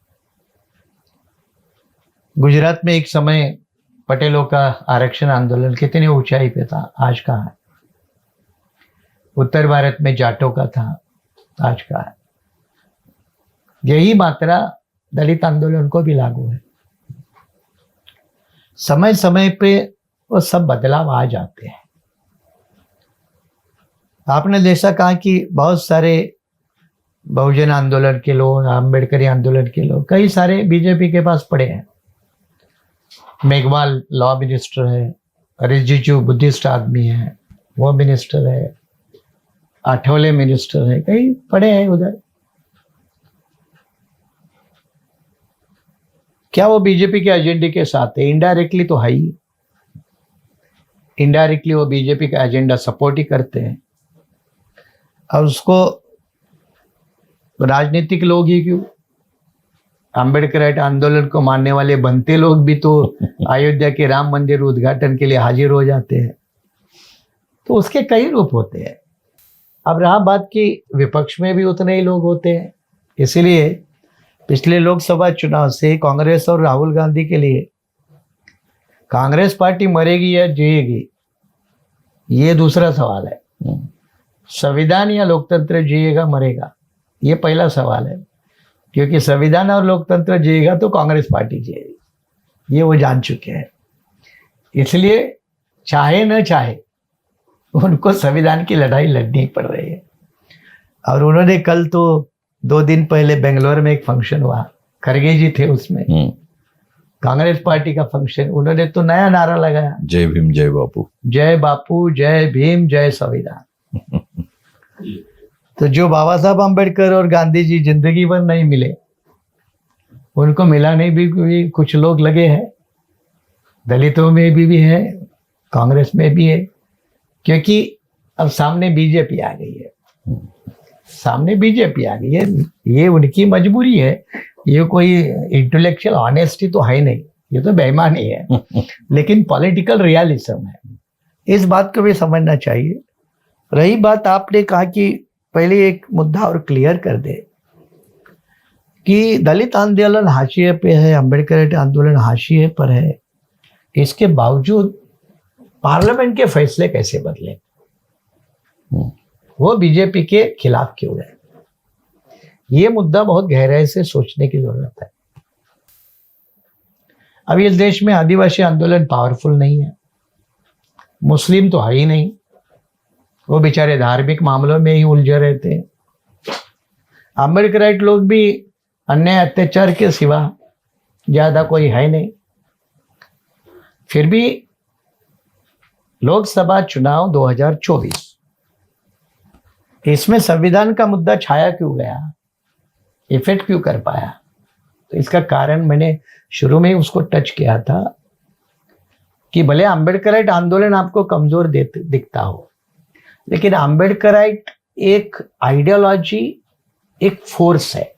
गुजरात में एक समय पटेलों का आरक्षण आंदोलन कितनी ऊंचाई पे था, आज कहाँ है। उत्तर भारत में जाटों का था, आज कहाँ है। यही मात्रा दलित आंदोलन को भी लागू है। समय समय पे वो सब बदलाव आ जाते हैं। आपने जैसा कहा कि बहुत सारे बहुजन आंदोलन के लोग, अम्बेडकरी आंदोलन के लोग, कई सारे बीजेपी के पास पड़े हैं। मेघवाल लॉ मिनिस्टर है, रिजिजू बुद्धिस्ट आदमी है, वो मिनिस्टर है। आठवले मिनिस्टर है, कई पड़े हैं उधर। क्या वो बीजेपी के एजेंडे के साथ है? इनडायरेक्टली तो है ही। इनडायरेक्टली वो बीजेपी का एजेंडा सपोर्ट ही करते हैं। अब उसको राजनीतिक लोग ही क्यों, अम्बेडकर आंदोलन को मानने वाले बनते लोग भी तो अयोध्या के राम मंदिर उद्घाटन के लिए हाजिर हो जाते हैं। तो उसके कई रूप होते हैं। अब रहा बात कि विपक्ष में भी उतने ही लोग होते हैं। इसीलिए पिछले लोकसभा चुनाव से कांग्रेस और राहुल गांधी के लिए कांग्रेस पार्टी मरेगी या जिएगी, ये दूसरा सवाल है। संविधान या लोकतंत्र जिएगा मरेगा, ये पहला सवाल है। क्योंकि संविधान और लोकतंत्र जिएगा तो कांग्रेस पार्टी जिएगी, ये वो जान चुके हैं। इसलिए चाहे न चाहे उनको संविधान की लड़ाई लड़नी पड़ रही है। और उन्होंने कल तो 2 दिन पहले बेंगलोर में एक फंक्शन हुआ, खड़गे जी थे उसमें, कांग्रेस पार्टी का फंक्शन। उन्होंने तो नया नारा लगाया, जय भीम जय बापू, जय बापू जय भीम जय संविधान। तो जो बाबा साहब अम्बेडकर और गांधी जी जिंदगी भर नहीं मिले, उनको मिलाने भी कुछ लोग लगे हैं। दलितों में भी है, कांग्रेस में भी है। क्योंकि अब सामने बीजेपी आ गई है, सामने बीजेपी आ गई है। ये उनकी मजबूरी है, ये कोई इंटेलेक्चुअल ऑनेस्टी तो है नहीं, ये तो बेईमानी है। लेकिन पॉलिटिकल रियलिज्म है, इस बात को भी समझना चाहिए। रही बात, आपने कहा कि पहले एक मुद्दा और क्लियर कर दे कि दलित आंदोलन हाशिए पे है, अम्बेडकर आंदोलन हाशिए पर है, इसके बावजूद पार्लियामेंट के फैसले कैसे बदले, वो बीजेपी के खिलाफ क्यों गए? ये मुद्दा बहुत गहराई से सोचने की जरूरत है। अभी इस देश में आदिवासी आंदोलन पावरफुल नहीं है, मुस्लिम तो है ही नहीं, वो बेचारे धार्मिक मामलों में ही उलझे रहते हैं। अम्बेडकराइट लोग भी अन्याय अत्याचार के सिवा ज्यादा कोई है नहीं। फिर भी लोकसभा चुनाव 2024, इसमें संविधान का मुद्दा छाया क्यों गया, इफेक्ट क्यों कर पाया? तो इसका कारण मैंने शुरू में ही उसको टच किया था कि भले अम्बेडकराइट आंदोलन आपको कमजोर दिखता हो, लेकिन अम्बेडकराइट एक आइडियोलॉजी, एक फोर्स है,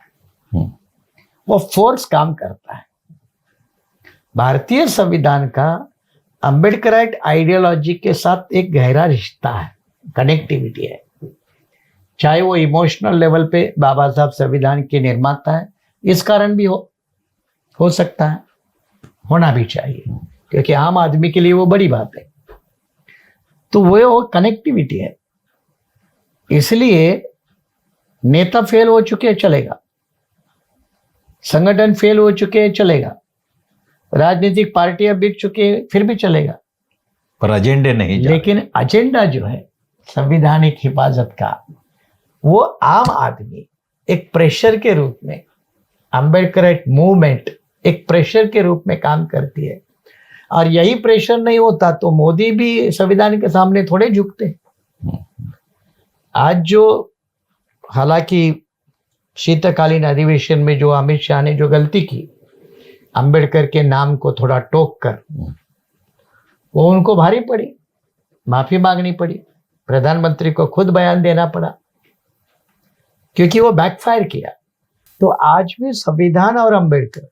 वो फोर्स काम करता है। भारतीय संविधान का अम्बेडकराइट आइडियोलॉजी के साथ एक गहरा रिश्ता है, कनेक्टिविटी है। चाहे वो इमोशनल लेवल पे बाबा साहब संविधान के निर्माता है, इस कारण भी हो सकता है, होना भी चाहिए, क्योंकि आम आदमी के लिए वो बड़ी बात है। तो वो कनेक्टिविटी है। इसलिए नेता फेल हो चुके चलेगा, संगठन फेल हो चुके चलेगा, राजनीतिक पार्टियां बिक चुके फिर भी चलेगा, पर एजेंडे नहीं जा। लेकिन एजेंडा जो है संवैधानिक हिफाजत का, वो आम आदमी एक प्रेशर के रूप में, अम्बेडकराइट मूवमेंट एक प्रेशर के रूप में काम करती है। और यही प्रेशर नहीं होता तो मोदी भी संविधान के सामने थोड़े झुकते। आज जो, हालांकि शीतकालीन अधिवेशन में जो अमित शाह ने जो गलती की, अंबेडकर के नाम को थोड़ा टोक कर, वो उनको भारी पड़ी, माफी मांगनी पड़ी, प्रधानमंत्री को खुद बयान देना पड़ा, क्योंकि वो बैकफायर किया। तो आज भी संविधान और अंबेडकर,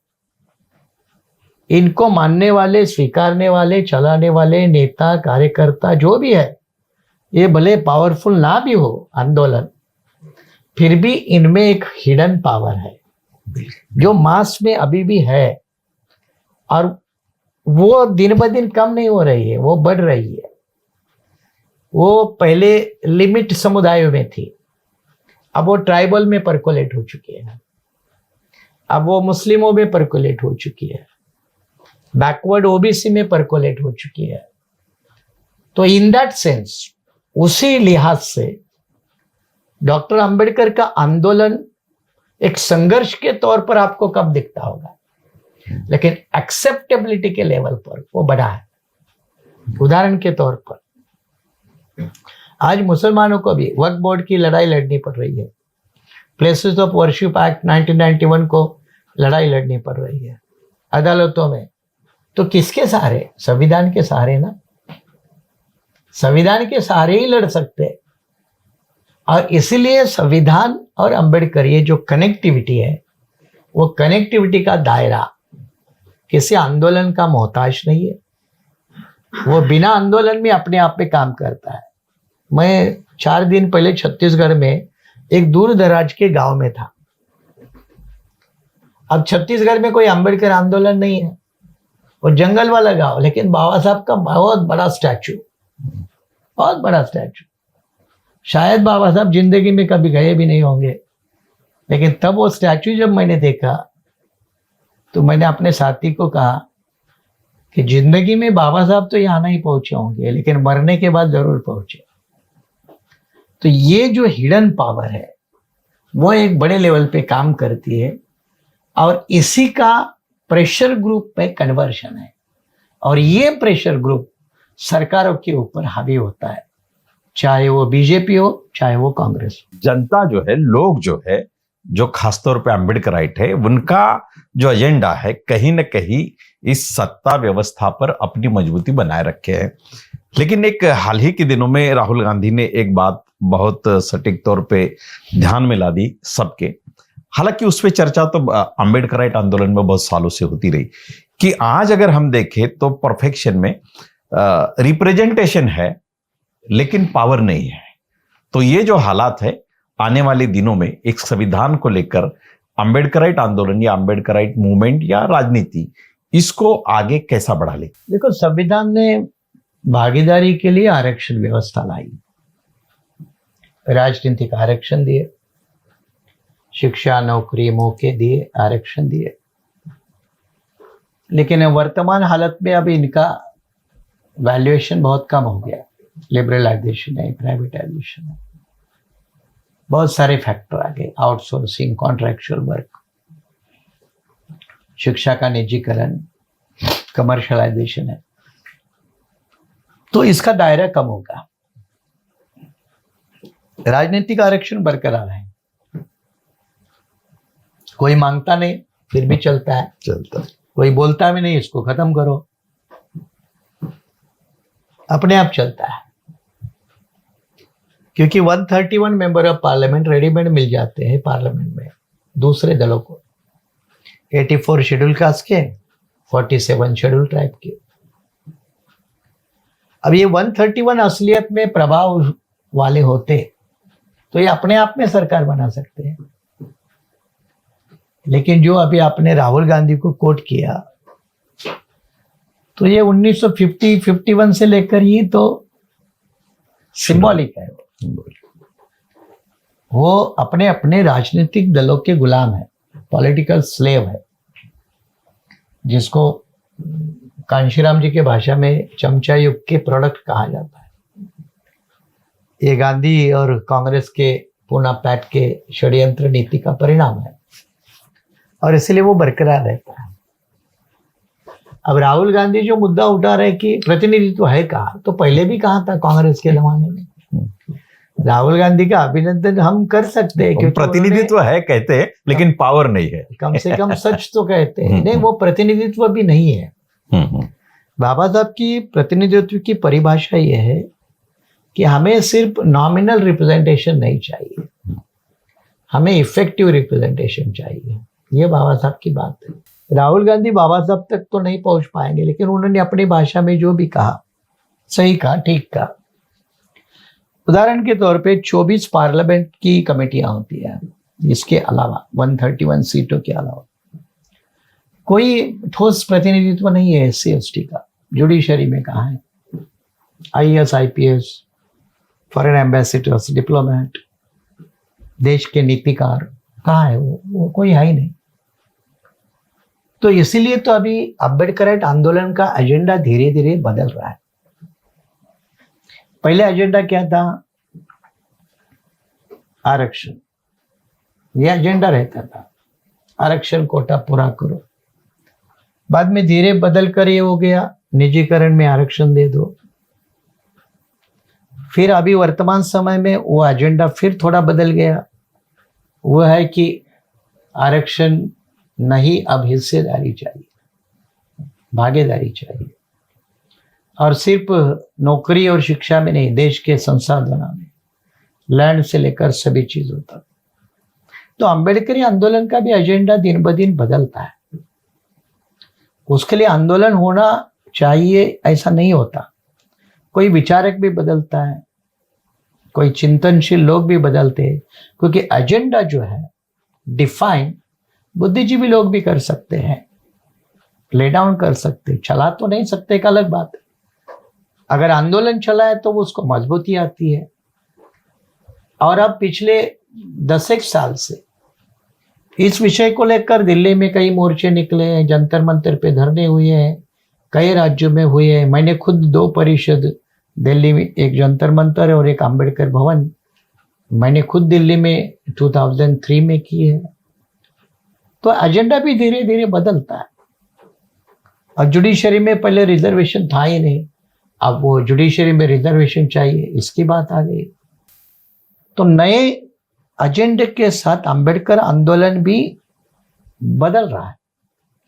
इनको मानने वाले, स्वीकारने वाले, चलाने वाले नेता, कार्यकर्ता जो भी है, ये भले पावरफुल ना भी हो आंदोलन, फिर भी इनमें एक हिडन पावर है जो मास में अभी भी है, और वो दिन ब दिन कम नहीं हो रही है, वो बढ़ रही है। वो पहले लिमिट समुदायों में थी, अब वो ट्राइबल में परकोलेट हो चुकी है, अब वो मुस्लिमों में परकोलेट हो चुकी है, बैकवर्ड ओबीसी में परकोलेट हो चुकी है। तो इन दैट सेंस, उसी लिहाज से डॉक्टर अंबेडकर का आंदोलन एक संघर्ष के तौर पर आपको कब दिखता होगा, लेकिन एक्सेप्टेबिलिटी के लेवल पर वो बढ़ा है। उदाहरण के तौर पर आज मुसलमानों को भी वक्फ बोर्ड की लड़ाई लड़नी पड़ रही है, प्लेसेस ऑफ वर्शिप एक्ट 1991 को लड़ाई लड़नी पड़ रही है अदालतों में। तो किसके सहारे? संविधान के सहारे ना। संविधान के सहारे ही लड़ सकते हैं। और इसीलिए संविधान और अंबेडकर ये जो कनेक्टिविटी है, वो कनेक्टिविटी का दायरा किसी आंदोलन का मोहताज नहीं है। वो बिना आंदोलन में अपने आप में काम करता है। मैं 4 दिन पहले छत्तीसगढ़ में एक दूर दराज के गांव में था। अब छत्तीसगढ़ में कोई अंबेडकर आंदोलन नहीं है, वो जंगल वाला गांव, लेकिन बाबा साहब का बहुत बड़ा स्टैचू, बहुत बड़ा स्टैचू। शायद बाबा साहब जिंदगी में कभी गए भी नहीं होंगे, लेकिन तब वो स्टैचू जब मैंने देखा तो मैंने अपने साथी को कहा कि जिंदगी में बाबा साहब तो यहाँ नहीं पहुंचे होंगे, लेकिन मरने के बाद जरूर पहुंचे। तो ये जो हिडन पावर है वो एक बड़े लेवल पे काम करती है, और इसी का प्रेशर ग्रुप पे कन्वर्शन है। और ये प्रेशर ग्रुप सरकारों के ऊपर हावी होता है, चाहे वो बीजेपी हो चाहे वो कांग्रेस हो। जनता जो है, लोग जो है, जो खासतौर पे अम्बेडकराइट है, उनका जो एजेंडा है कहीं ना कहीं इस सत्ता व्यवस्था पर अपनी मजबूती बनाए रखे है। लेकिन एक हाल ही के दिनों में राहुल गांधी ने एक बात बहुत सटीक तौर पे ध्यान में ला दी सबके, हालांकि उस पर चर्चा तो अम्बेडकराइट आंदोलन में बहुत सालों से होती रही, कि आज अगर हम देखें तो परफेक्शन में रिप्रेजेंटेशन है लेकिन पावर नहीं है। तो ये जो हालात है, आने वाले दिनों में एक संविधान को लेकर अम्बेडकराइट आंदोलन या अम्बेडकराइट मूवमेंट या राजनीति इसको आगे कैसा बढ़ा ले? देखो, संविधान ने भागीदारी के लिए आरक्षण व्यवस्था लाई, राजनीतिक आरक्षण दिए, शिक्षा नौकरी मौके दिए, आरक्षण दिए। लेकिन वर्तमान हालत में अब इनका वैल्यूएशन बहुत कम हो गया। लिबरलाइजेशन है, प्राइवेटाइजेशन है, बहुत सारे फैक्टर आ गए, आउटसोर्सिंग, कॉन्ट्रैक्चुअल वर्क, शिक्षा का निजीकरण, कमर्शियलाइजेशन है। तो इसका दायरा कम होगा। राजनीतिक आरक्षण बरकरार है, कोई मांगता नहीं फिर भी चलता है, कोई बोलता भी नहीं इसको खत्म करो, अपने आप चलता है। क्योंकि 131 मेंबर ऑफ पार्लियामेंट रेडीमेड मिल जाते हैं पार्लियामेंट में दूसरे दलों को, 84 शेड्यूल कास्ट के, 47 शेड्यूल ट्राइब के। अब ये 131 असलियत में प्रभाव वाले होते तो ये अपने आप में सरकार बना सकते हैं। लेकिन जो अभी आपने राहुल गांधी को कोट किया, तो ये 1950-51 से लेकर ही तो सिंबॉलिक है। वो अपने अपने राजनीतिक दलों के गुलाम है, पॉलिटिकल स्लेव है, जिसको कांशीराम जी के भाषा में चमचा युग के प्रोडक्ट कहा जाता है। ये गांधी और कांग्रेस के पूना पैट के षड्यंत्र नीति का परिणाम है, और इसलिए वो बरकरार रहता है। अब राहुल गांधी जो मुद्दा उठा रहे कि प्रतिनिधित्व है कहाँ, तो पहले भी कहा था कांग्रेस के जमाने में। राहुल गांधी का अभिनंदन हम कर सकते हैं, क्योंकि प्रतिनिधित्व है कहते हैं, लेकिन पावर नहीं है। कम से कम सच तो कहते हैं। नहीं, वो प्रतिनिधित्व भी नहीं है। बाबा साहब की प्रतिनिधित्व की परिभाषा ये है कि हमें सिर्फ नॉमिनल रिप्रेजेंटेशन नहीं चाहिए, हमें इफेक्टिव रिप्रेजेंटेशन चाहिए। ये बाबा साहब की बात है। राहुल गांधी बाबा साहब तक तो नहीं पहुंच पाएंगे, लेकिन उन्होंने अपनी भाषा में जो भी कहा सही कहा, ठीक कहा। उदाहरण के तौर पे 24 पार्लियामेंट की कमेटियां होती हैं, इसके अलावा 131 सीटों के अलावा कोई ठोस प्रतिनिधित्व नहीं है SC ST का। जुडिशरी में कहाँ है? IAS IPS, foreign ambassadors, diplomat, देश के नीतिकार कहाँ है? वो कोई है ही नहीं। तो इसीलिए तो अभी अम्बेडकराइट आंदोलन का एजेंडा धीरे धीरे बदल रहा है। पहले एजेंडा क्या था? आरक्षण, यह एजेंडा रहता था, आरक्षण कोटा पूरा करो। बाद में धीरे बदल कर ये हो गया निजीकरण में आरक्षण दे दो। फिर अभी वर्तमान समय में वो एजेंडा फिर थोड़ा बदल गया, वो है कि आरक्षण नहीं, अब हिस्सेदारी चाहिए, भागीदारी चाहिए, और सिर्फ नौकरी और शिक्षा में नहीं, देश के संसाधनों में, लैंड से लेकर सभी चीजों तक। तो अंबेडकरी आंदोलन का भी एजेंडा दिन ब दिन बदलता है। उसके लिए आंदोलन होना चाहिए ऐसा नहीं होता, कोई विचारक भी बदलता है, कोई चिंतनशील लोग भी बदलते हैं, क्योंकि एजेंडा जो है डिफाइन बुद्धिजीवी लोग भी कर सकते हैं, ले डाउन कर सकते, चला तो नहीं सकते, एक अलग बात है। अगर आंदोलन चला है तो उसको मजबूती आती है। और अब पिछले 10 साल से इस विषय को लेकर दिल्ली में कई मोर्चे निकले हैं, जंतर मंतर पे धरने हुए हैं, कई राज्यों में हुए हैं। मैंने खुद 2 परिषद दिल्ली में, एक जंतर मंतर और एक अंबेडकर भवन, मैंने खुद दिल्ली में 2003 में की है। तो एजेंडा भी धीरे धीरे बदलता है। और जुडिशरी में पहले रिजर्वेशन था ही नहीं, अब वो जुडिशरी में रिजर्वेशन चाहिए, इसकी बात आ गई। तो नए एजेंडे के साथ अंबेडकर आंदोलन भी बदल रहा है,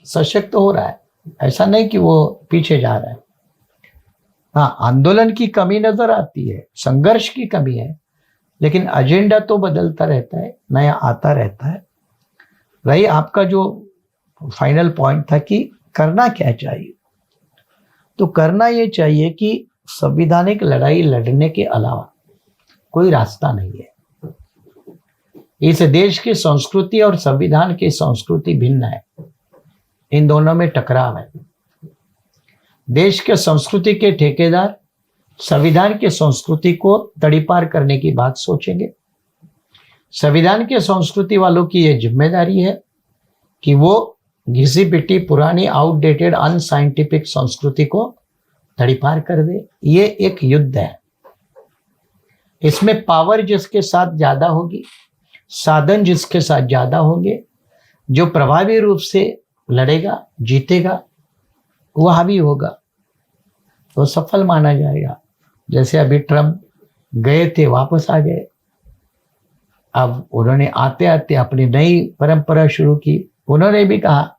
सशक्त हो रहा है, ऐसा नहीं कि वो पीछे जा रहा है। हाँ, आंदोलन की कमी नजर आती है, संघर्ष की कमी है, लेकिन एजेंडा तो बदलता रहता है, नया आता रहता है। रही आपका जो फाइनल पॉइंट था कि करना क्या चाहिए, तो करना ये चाहिए कि संवैधानिक लड़ाई लड़ने के अलावा कोई रास्ता नहीं है। इस देश की संस्कृति और संविधान की संस्कृति भिन्न है, इन दोनों में टकराव है। देश के संस्कृति के ठेकेदार संविधान की संस्कृति को तड़ीपार करने की बात सोचेंगे। संविधान के संस्कृति वालों की यह जिम्मेदारी है कि वो घिसी पिटी पुरानी आउटडेटेड अनसाइंटिफिक संस्कृति को तड़ीपार कर दे। ये एक युद्ध है, इसमें पावर जिसके साथ ज्यादा होगी, साधन जिसके साथ ज्यादा होंगे, जो प्रभावी रूप से लड़ेगा, जीतेगा, वो हावी होगा, वो सफल माना जाएगा। जैसे अभी ट्रम्प गए थे, वापस आ गए। अब उन्होंने आते आते अपनी नई परंपरा शुरू की। उन्होंने भी कहा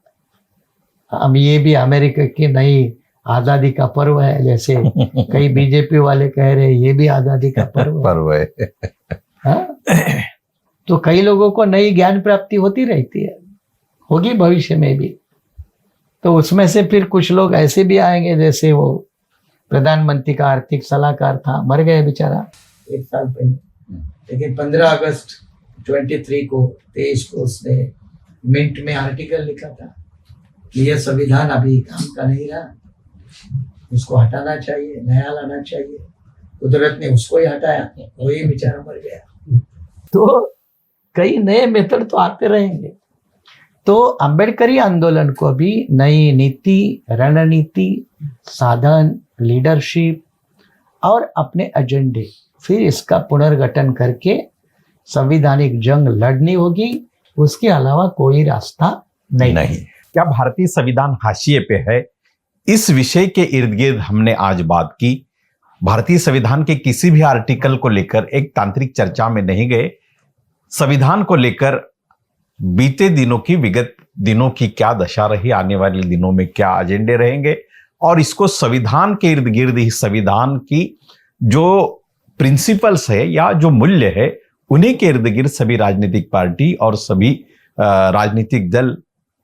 अब ये भी अमेरिका की नई आजादी का पर्व है, जैसे कई बीजेपी वाले कह रहे हैं ये भी आजादी का पर्व है। हाँ? तो कई लोगों को नई ज्ञान प्राप्ति होती रहती है, होगी भविष्य में भी। तो उसमें से फिर कुछ लोग ऐसे भी आएंगे, जैसे वो प्रधानमंत्री का आर्थिक सलाहकार था, मर गए बेचारा 1 साल पहले, लेकिन 15 अगस्त 23 को उसने मिंट में आर्टिकल लिखा था कि यह संविधान अभी काम का नहीं रहा, उसको हटाना चाहिए, नया लाना चाहिए। कुदरत ने उसको ही हटाया, वही बेचारा मर गया। तो कई नए मेथड तो आते रहेंगे। तो अंबेडकरी आंदोलन को भी नई नीति, रणनीति, साधन, लीडरशिप और एजेंडे एजेंडे, फिर इसका पुनर्गठन करके संवैधानिक जंग लड़नी होगी। उसके अलावा कोई रास्ता नहीं। क्या भारतीय संविधान हाशिए पे है? इस विषय के इर्द गिर्द हमने आज बात की। भारतीय संविधान के किसी भी आर्टिकल को लेकर एक तांत्रिक चर्चा में नहीं गए। संविधान को लेकर बीते दिनों की, विगत दिनों की क्या दशा रही, आने वाले दिनों में क्या एजेंडे रहेंगे, और इसको संविधान के इर्द गिर्द ही संविधान की जो प्रिंसिपल्स है या जो मूल्य है, उन्हीं के इर्द गिर्द सभी राजनीतिक पार्टी और सभी राजनीतिक दल,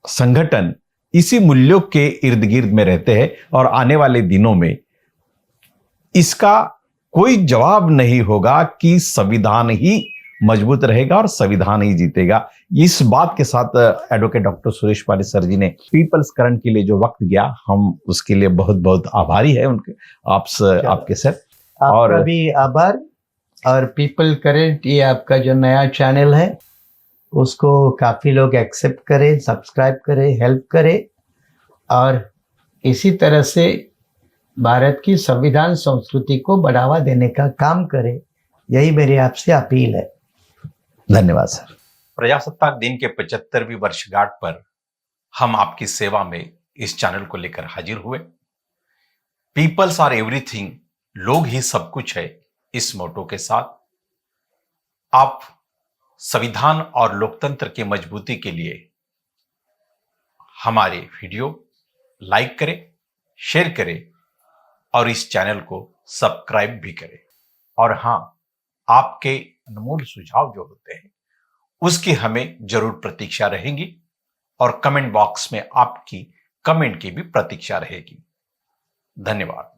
संगठन इसी मूल्यों के इर्द गिर्द में रहते हैं। और आने वाले दिनों में इसका कोई जवाब नहीं होगा कि संविधान ही मजबूत रहेगा और संविधान ही जीतेगा। इस बात के साथ एडवोकेट डॉक्टर सुरेश पाली सर जी ने पीपल्स करंट के लिए जो वक्त दिया, हम उसके लिए बहुत बहुत आभारी है उनके, आपके सर। और भी आभार। और पीपल करंट, ये आपका जो नया चैनल है, उसको काफी लोग एक्सेप्ट करें, सब्सक्राइब करें, हेल्प करें, और इसी तरह से भारत की संविधान संस्कृति को बढ़ावा देने का काम करें। यही मेरी आपसे अपील है। धन्यवाद सर। प्रजासत्ताक दिन के 75वीं वर्षगांठ पर हम आपकी सेवा में इस चैनल को लेकर हाजिर हुए। पीपल्स आर एवरीथिंग, लोग ही सब कुछ है, इस मोटो के साथ आप संविधान और लोकतंत्र की मजबूती के लिए हमारे वीडियो लाइक करें, शेयर करें और इस चैनल को सब्सक्राइब भी करें। और हां, आपके अनमोल सुझाव जो होते हैं उसकी हमें जरूर प्रतीक्षा रहेगी और कमेंट बॉक्स में आपकी कमेंट की भी प्रतीक्षा रहेगी। धन्यवाद।